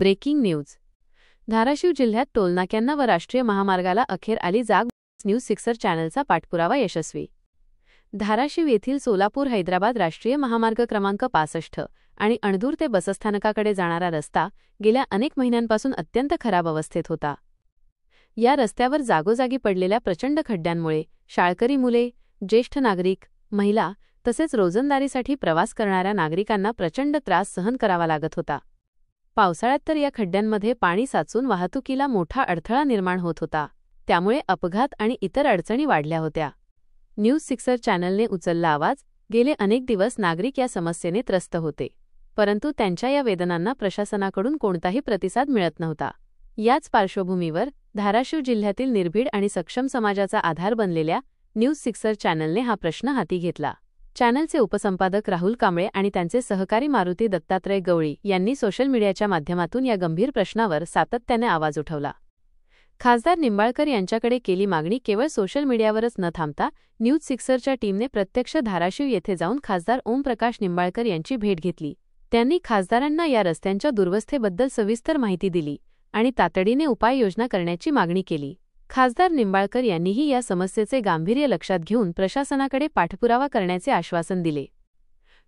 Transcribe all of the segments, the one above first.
Breaking news. Dharashiv जिल्ह्यात टोलनाक्यांना व राष्ट्रीय महामार्गाला अखेर आली जाग. न्यूज 6 चॅनलचा पाठपुरावा यशस्वी. धाराशिव येथील सोलापूर हैदराबाद राष्ट्रीय महामार्ग क्रमांक 65 आणि अणदूर ते बसस्थानकाकडे जाणारा रस्ता गेल्या अनेक महिन्यांपासून अत्यंत खराब अवस्थेत होता. या रस्त्यावर जागोजागी पडलेल्या प्रचंड खड्ड्यांमुळे शाळकरी मुले, ज्येष्ठ नागरिक, महिला तसेच रोजंदारीसाठी प्रवास करणाऱ्या नागरिकांना प्रचंड त्रास सहन करावा लागत होता. पावसाळ्यात तर या खड्ड्यांमध्ये पाणी साचून वाहतुकीला मोठा अडथळा निर्माण होत होता. त्यामुळे अपघात आणि इतर अडचणी वाढल्या होत्या. न्यूज 6 चॅनलने उचलला आवाज. गेले अनेक दिवस नागरिक या समस्येने त्रस्त होते, परंतु त्यांच्या या वेदनांना प्रशासनाकडून कोणताही प्रतिसाद मिळत नव्हता. याच पार्श्वभूमीवर धाराशिव जिल्ह्यातील निर्भीड आणि सक्षम समाजाचा आधार बनलेल्या न्यूज 6 चॅनलने हा प्रश्न हाती घेतला. चॅनलचे उपसंपादक राहुल कांबळे आणि त्यांचे सहकारी मारुती दत्तात्रय गवळी यांनी सोशल मीडियाच्या माध्यमातून या गंभीर प्रश्नावर सातत्याने आवाज उठवला. खासदार निंबाळकर यांच्याकडे केली मागणी. केवळ सोशल मीडियावरच न थांबता न्यूज 6च्या टीमने प्रत्यक्ष धाराशिव येथे जाऊन खासदार ओमप्रकाश निंबाळकर यांची भेट घेतली. त्यांनी खासदारांना या रस्त्यांच्या दुर्वस्थेबद्दल सविस्तर माहिती दिली आणि तातडीने उपाययोजना करण्याची मागणी केली. खासदार निंबाळकर यांनीही या समस्येचे गांभीर्य लक्षात घेऊन प्रशासनाकडे पाठपुरावा करण्याचे आश्वासन दिले.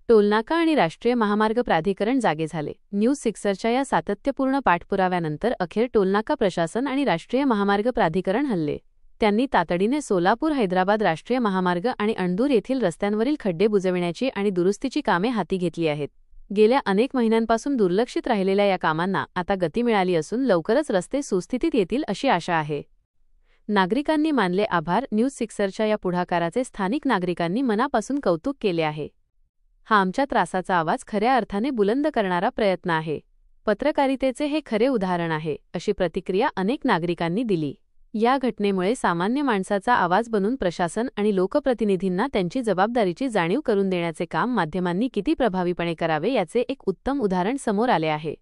टोलनाका आणि राष्ट्रीय महामार्ग प्राधिकरण जागे झाले. न्यूज 6च्या या सातत्यपूर्ण पाठपुराव्यानंतर अखेर टोलनाका प्रशासन आणि राष्ट्रीय महामार्ग प्राधिकरण हलले. त्यांनी तातडीने सोलापूर हैदराबाद राष्ट्रीय महामार्ग आणि अणदूर येथील रस्त्यांवरील खड्डे बुजविण्याची आणि दुरुस्तीची कामे हाती घेतली आहेत. गेल्या अनेक महिन्यांपासून दुर्लक्षित राहिलेल्या या कामांना आता गती मिळाली असून लवकरच रस्ते सुस्थितीत येतील अशी आशा आहे. नागरिकांनी मानले आभार. न्यूज 6च्या या पुढाकाराचे स्थानिक नागरिकांनी मनापासून कौतुक केले आहे. हा आमच्या त्रासाचा आवाज खऱ्या अर्थाने बुलंद करणारा प्रयत्न आहे. पत्रकारितेचे हे खरे उदाहरण आहे, अशी प्रतिक्रिया अनेक नागरिकांनी दिली. या घटनेमुळे सामान्य माणसाचा आवाज बनून प्रशासन आणि लोकप्रतिनिधींना त्यांची जबाबदारीची जाणीव करून देण्याचे काम माध्यमांनी किती प्रभावीपणे करावे याचे एक उत्तम उदाहरण समोर आले आहे.